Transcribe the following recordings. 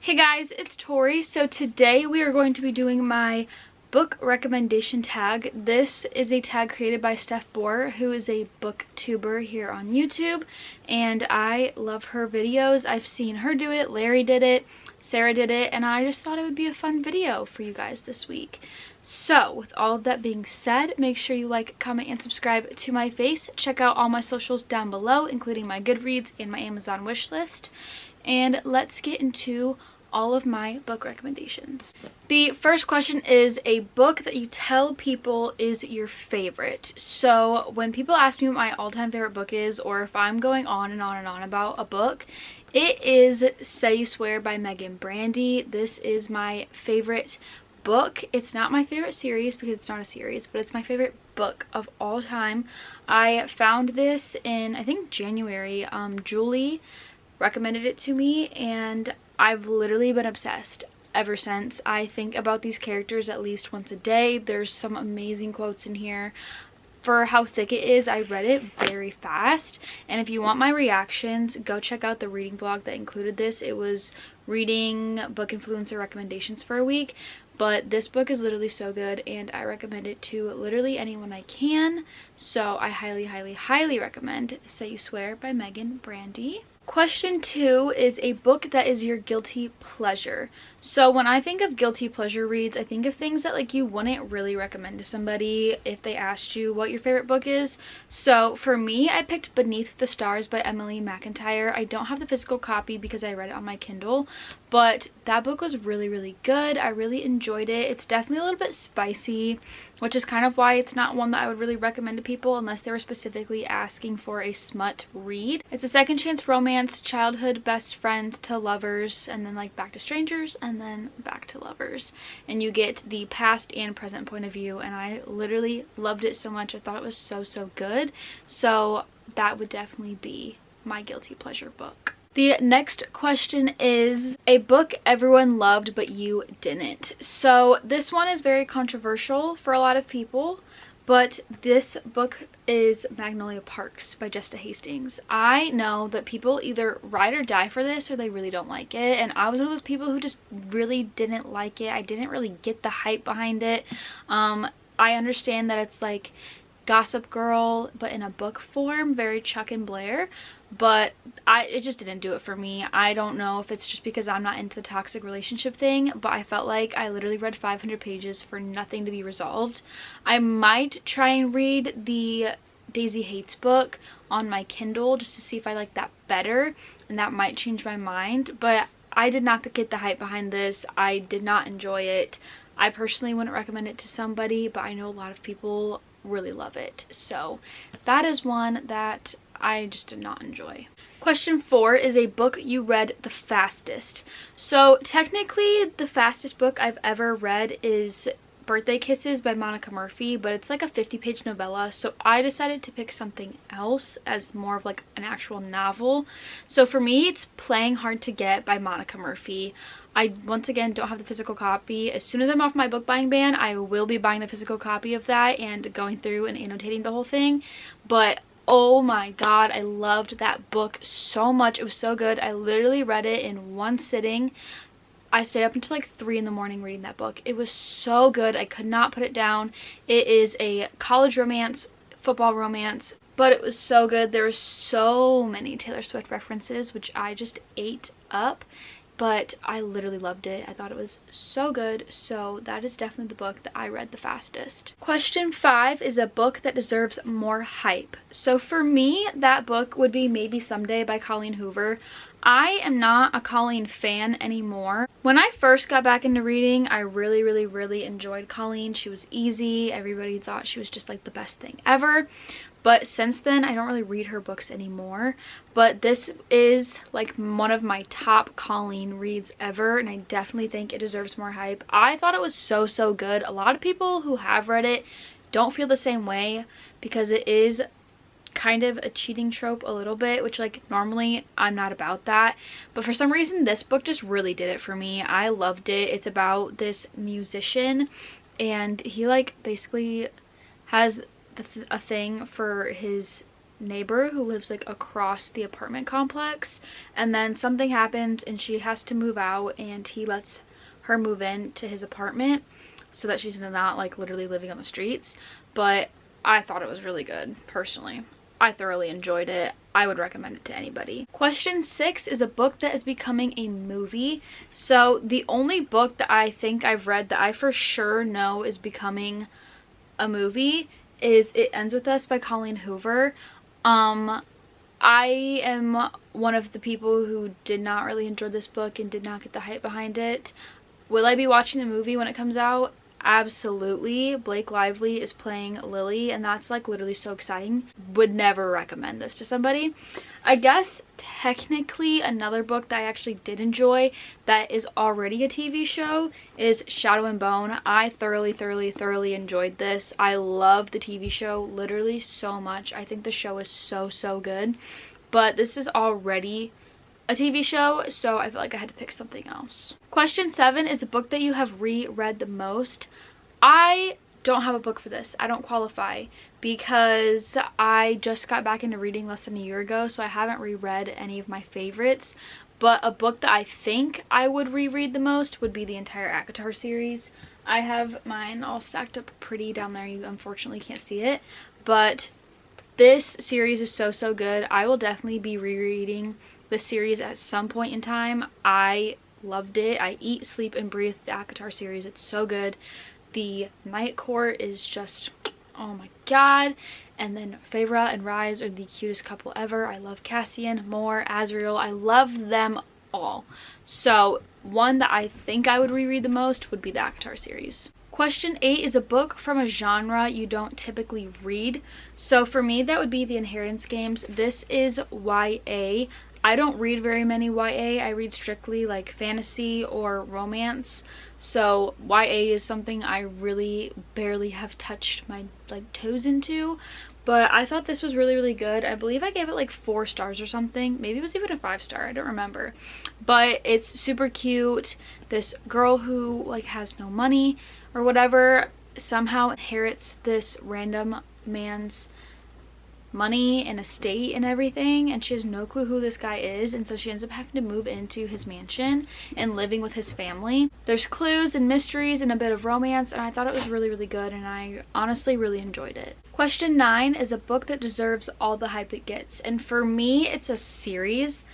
Hey guys, it's Tori. So today we are going to be doing my book recommendation tag. This is a tag created by Steph Bohr, who is a booktuber here on YouTube, and I love her videos. I've seen her do it, Larry did it, Sarah did it, and I just thought it would be a fun video for you guys this week. So with all of that being said, make sure you like, comment, and subscribe to my face. Check out all my socials down below, including my Goodreads and my Amazon wishlist. And let's get into all of my book recommendations. The first question is a book that you tell people is your favorite. So when people ask me what my all-time favorite book is, or if I'm going on and on and on about a book, it is Say You Swear by Megan Brandy. This is my favorite book. It's not my favorite series because it's not a series, but it's my favorite book of all time. I found this in, I think, January. Julie recommended it to me, and I've literally been obsessed ever since. I think about these characters at least once a day. There's some amazing quotes in here. For how thick it is, I read it very fast, and if you want my reactions, go check out the reading vlog that included this. It was reading book influencer recommendations for a week, but this book is literally so good, and I recommend it to literally anyone I can. So I highly recommend Say You Swear by Megan Brandy. Question 2 is a book that is your guilty pleasure. So when I think of guilty pleasure reads, I think of things that like you wouldn't really recommend to somebody if they asked you what your favorite book is. So for me, I picked Beneath the Stars by Emily McIntyre. I don't have the physical copy because I read it on my Kindle, but that book was really good. I really enjoyed it. It's definitely a little bit spicy, which is kind of why it's not one that I would really recommend to people unless they were specifically asking for a smut read. It's a second chance romance, childhood best friends to lovers, and then like back to strangers, and then back to lovers, and you get the past and present point of view, and I literally loved it so much. I thought it was so good, so that would definitely be my guilty pleasure book. The next question is a book everyone loved but you didn't. So this one is very controversial for a lot of people, but this book is Magnolia Parks by Jesta Hastings. I know that people either ride or die for this, or they really don't like it, and I was one of those people who just really didn't like it. I didn't really get the hype behind it. I understand that it's like Gossip Girl but in a book form, very Chuck and Blair, but it just didn't do it for me. I don't know if it's just because I'm not into the toxic relationship thing, but I felt like I literally read 500 pages for nothing to be resolved. I might try and read the Daisy Hates book on my Kindle just to see if I like that better, and that might change my mind, but I did not get the hype behind this. I did not enjoy it. I personally wouldn't recommend it to somebody, but I know a lot of people really love it, so that is one that I just did not enjoy. Question 4 is a book you read the fastest. So technically the fastest book I've ever read is Birthday Kisses by Monica Murphy, but it's like a 50-page novella, so I decided to pick something else as more of like an actual novel. So for me, it's Playing Hard to Get by Monica Murphy. I, once again, don't have the physical copy. As soon as I'm off my book buying ban, I will be buying the physical copy of that and going through and annotating the whole thing. But oh my god, I loved that book so much. It was so good. I literally read it in one sitting. I stayed up until like 3 in the morning reading that book. It was so good. I could not put it down. It is a college romance, football romance, but it was so good. There were so many Taylor Swift references, which I just ate up, but I literally loved it. I thought it was so good, so that is definitely the book that I read the fastest. Question 5 is a book that deserves more hype. So for me, that book would be Maybe Someday by Colleen Hoover. I am not a Colleen fan anymore. When I first got back into reading, I really enjoyed Colleen. She was easy. Everybody thought she was just like the best thing ever. But since then, I don't really read her books anymore. But this is like one of my top Colleen reads ever, and I definitely think it deserves more hype. I thought it was so good. A lot of people who have read it don't feel the same way because it is kind of a cheating trope a little bit, which like normally I'm not about that, but for some reason this book just really did it for me. I loved it. It's about this musician, and he like basically has a thing for his neighbor who lives like across the apartment complex, and then something happens and she has to move out, and he lets her move in to his apartment so that she's not like literally living on the streets. But I thought it was really good personally. I thoroughly enjoyed it. I would recommend it to anybody. Question 6 is a book that is becoming a movie. So the only book that I think I've read that I for sure know is becoming a movie is It Ends With Us by Colleen Hoover. I am one of the people who did not really enjoy this book and did not get the hype behind it. Will I be watching the movie when it comes out? Absolutely. Blake Lively is playing Lily, and that's like literally so exciting. Would never recommend this to somebody. I guess technically another book that I actually did enjoy that is already a TV show is Shadow and Bone. I thoroughly enjoyed this. I love the TV show literally so much. I think the show is so good, but this is already a TV show, so I feel like I had to pick something else. Question 7 is a book that you have reread the most. I don't have a book for this. I don't qualify because I just got back into reading less than a year ago, so I haven't reread any of my favorites. But a book that I think I would reread the most would be the entire ACOTAR series. I have mine all stacked up pretty down there. You unfortunately can't see it, but this series is so good. I will definitely be rereading the series at some point in time. I loved it. I eat, sleep, and breathe the ACOTAR series. It's so good. The Night Court is just, oh my god. And then Feyre and Rise are the cutest couple ever. I love Cassian, Mor, Azriel. I love them all. So one that I think I would reread the most would be the ACOTAR series. Question 8 is a book from a genre you don't typically read. So for me, that would be The Inheritance Games. This is YA. I don't read very many YA. I read strictly like fantasy or romance. So YA is something I really barely have touched my like toes into. But I thought this was really good. I believe I gave it like 4 stars or something. Maybe it was even a 5-star. I don't remember. But it's super cute. This girl who like has no money or whatever somehow inherits this random man's money and estate and everything, and she has no clue who this guy is, and so she ends up having to move into his mansion and living with his family. There's clues and mysteries and a bit of romance, and I thought it was really good, and I honestly really enjoyed it. Question 9 is a book that deserves all the hype it gets, and for me it's a series,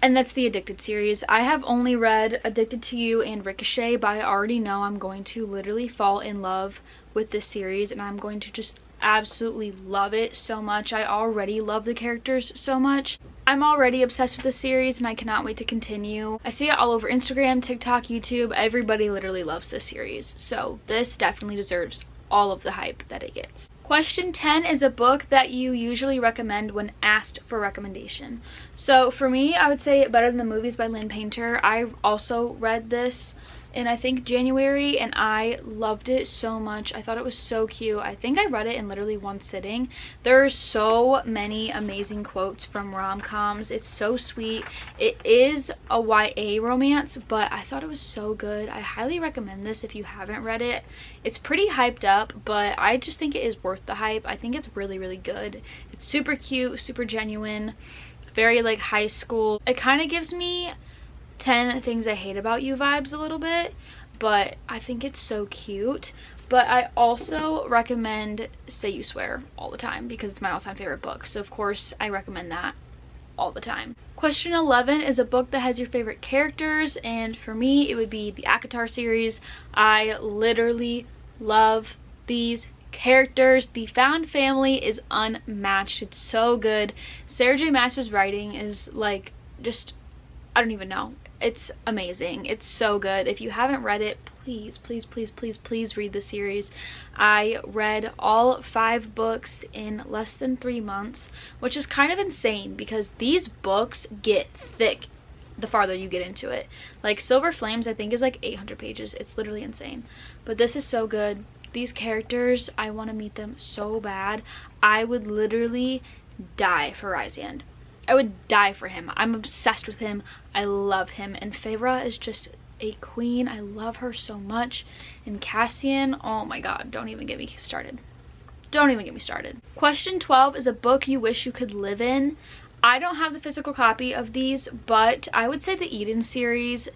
and that's the Addicted series. I have only read Addicted to You and Ricochet, but I already know I'm going to literally fall in love with this series, and I'm going to just absolutely love it so much. I already love the characters so much. I'm already obsessed with the series, and I cannot wait to continue. I see it all over Instagram, TikTok, YouTube. Everybody literally loves this series, so this definitely deserves all of the hype that it gets. Question 10 is a book that you usually recommend when asked for recommendation. So for me, I would say Better Than the Movies by Lynn Painter. I also read this in I think January, and I loved it so much. I thought it was so cute. I think I read it in literally one sitting. There are so many amazing quotes from rom-coms. It's so sweet. It is a YA romance, but I thought it was so good. I highly recommend this if you haven't read it. It's pretty hyped up, but I just think it is worth the hype. I think it's really good. It's super cute, super genuine, very like high school. It kind of gives me 10 Things I Hate About You vibes a little bit, but I think it's so cute. But I also recommend Say You Swear all the time because it's my all-time favorite book, so of course I recommend that all the time. Question 11 is a book that has your favorite characters, and for me it would be the ACOTAR series. I literally love these characters. The found family is unmatched. It's so good. Sarah J Maas's writing is like just, I don't even know. It's amazing. It's so good. If you haven't read it, please read the series. I read all 5 books in less than 3 months, which is kind of insane because these books get thick the farther you get into it. Like Silver Flames I think is like 800 pages. It's literally insane. But this is so good. These characters, I want to meet them so bad. I would literally die for Rysand. I would die for him. I'm obsessed with him. I love him. And Feyre is just a queen. I love her so much. And Cassian, oh my god, don't even get me started. Don't even get me started. Question 12 is a book you wish you could live in. I don't have the physical copy of these, but I would say the Eden series.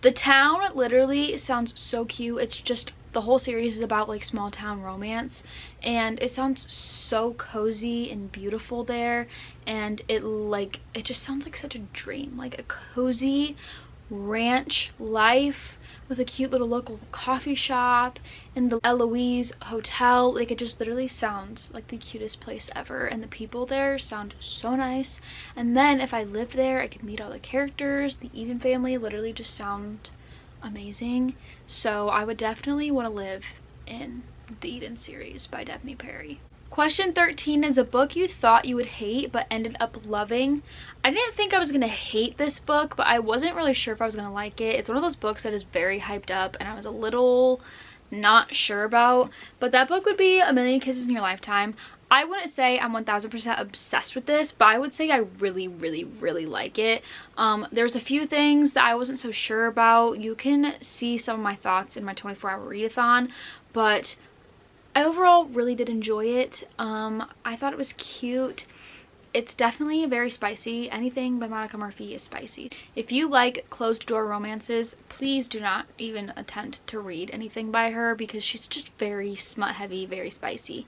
The town literally sounds so cute. It's just, the whole series is about like small town romance, and it sounds so cozy and beautiful there, and it just sounds like such a dream, like a cozy ranch life with a cute little local coffee shop and the Eloise hotel. Like, it just literally sounds like the cutest place ever, and the people there sound so nice. And then if I lived there, I could meet all the characters. The Eden family literally just sound amazing. So I would definitely want to live in the Eden series by Daphne Perry. Question 13 is a book you thought you would hate but ended up loving. I didn't think I was gonna hate this book, but I wasn't really sure if I was gonna like it. It's one of those books that is very hyped up and I was a little not sure about, but that book would be A Million Kisses in Your Lifetime. I wouldn't say I'm 1000% obsessed with this, but I would say I really like it. There's a few things that I wasn't so sure about. You can see some of my thoughts in my 24-hour readathon, but I overall really did enjoy it. I thought it was cute. It's definitely very spicy. Anything by Monica Murphy is spicy. If you like closed door romances, please do not even attempt to read anything by her, because she's just very smut heavy, very spicy.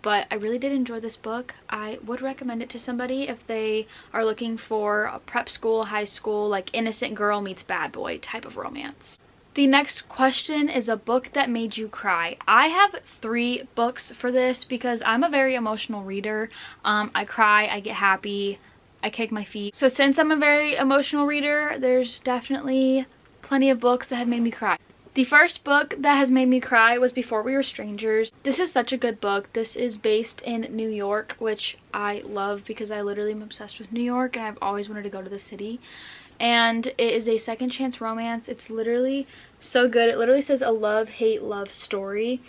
But I really did enjoy this book. I would recommend it to somebody if they are looking for a prep school, high school, like innocent girl meets bad boy type of romance. The next question is a book that made you cry. I have 3 books for this because I'm a very emotional reader. I cry, I get happy, I kick my feet. So since I'm a very emotional reader, there's definitely plenty of books that have made me cry. The first book that has made me cry was Before We Were Strangers. This is such a good book. This is based in New York, which I love because I literally am obsessed with New York and I've always wanted to go to the city. And it is a second chance romance. It's literally so good. It literally says a love, hate, love story.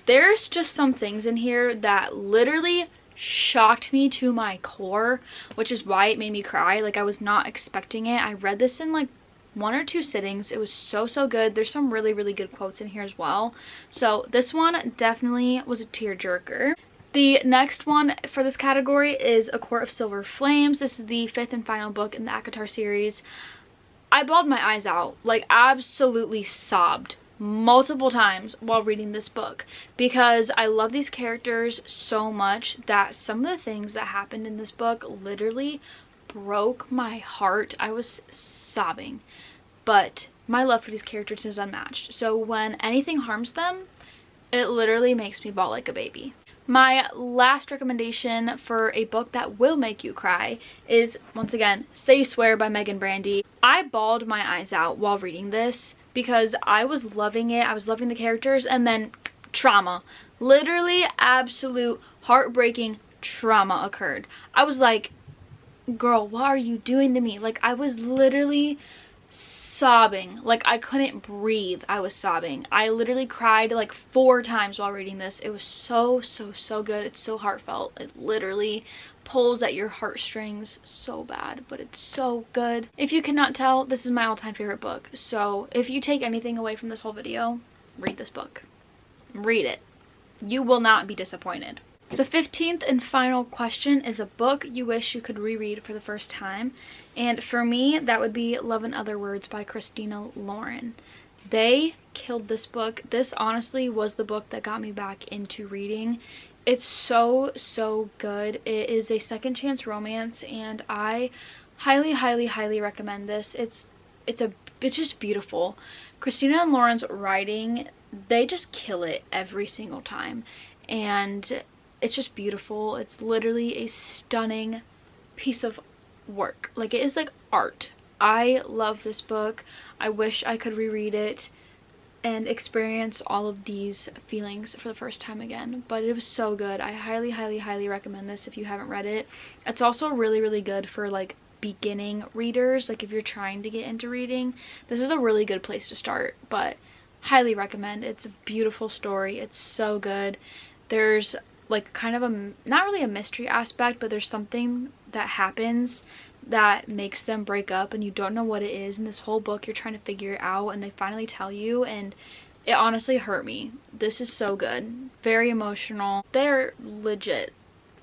There's just some things in here that literally shocked me to my core, which is why it made me cry. Like, I was not expecting it. I read this in like 1 or 2 sittings. It was so good. There's some really good quotes in here as well. So this one definitely was a tearjerker. The next one for this category is A Court of Silver Flames. This is the 5th and final book in the ACOTAR series. I bawled my eyes out, like absolutely sobbed multiple times while reading this book, because I love these characters so much that some of the things that happened in this book literally broke my heart. I was sobbing, but my love for these characters is unmatched. So when anything harms them, it literally makes me bawl like a baby. My last recommendation for a book that will make you cry is, once again, Say You Swear by Megan Brandy. I bawled my eyes out while reading this because I was loving it. I was loving the characters, and then trauma. Literally absolute heartbreaking trauma occurred. I was like, girl, what are you doing to me? Like, I was literally sobbing. Like, I couldn't breathe. I was sobbing. I literally cried like 4 times while reading this. It was so good. It's so heartfelt. It literally pulls at your heartstrings so bad, but it's so good. If you cannot tell, this is my all-time favorite book. So if you take anything away from this whole video, read this book. Read it. You will not be disappointed. The 15th and final question is a book you wish you could reread for the first time. And for me, that would be Love in Other Words by Christina Lauren. They killed this book. This honestly was the book that got me back into reading. It's so good. It is a second chance romance, and I highly recommend this. It's just beautiful. Christina and Lauren's writing, they just kill it every single time. And it's just beautiful. It's literally a stunning piece of work. Like, it is like art. I love this book. I wish I could reread it and experience all of these feelings for the first time again, but it was so good. I highly recommend this if you haven't read it. It's also really good for like beginning readers. Like, if you're trying to get into reading, this is a really good place to start, but highly recommend. It's a beautiful story. It's so good. There's like kind of a, not really a mystery aspect, but there's something that happens that makes them break up and you don't know what it is. In this whole book you're trying to figure it out, and they finally tell you, and it honestly hurt me. This is so good. Very emotional. They're legit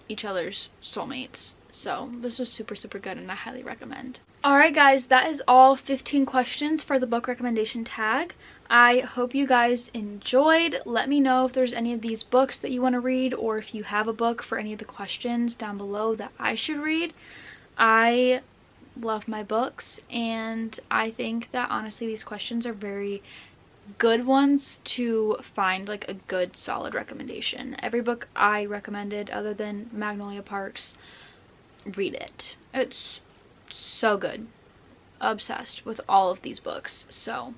each other's soulmates. So this was super, super good and I highly recommend. Alright guys, that is all 15 questions for the book recommendation tag. I hope you guys enjoyed. Let me know if there's any of these books that you want to read, or if you have a book for any of the questions down below that I should read. I love my books, and I think that honestly these questions are very good ones to find like a good solid recommendation. Every book I recommended other than Magnolia Parks, read it. It's so good. Obsessed with all of these books. So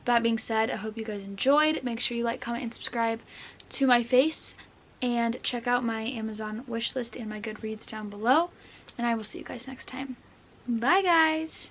that being said, I hope you guys enjoyed. Make sure you like, comment, and subscribe to my face, and check out my Amazon wishlist and my Goodreads down below, and I will see you guys next time. Bye guys!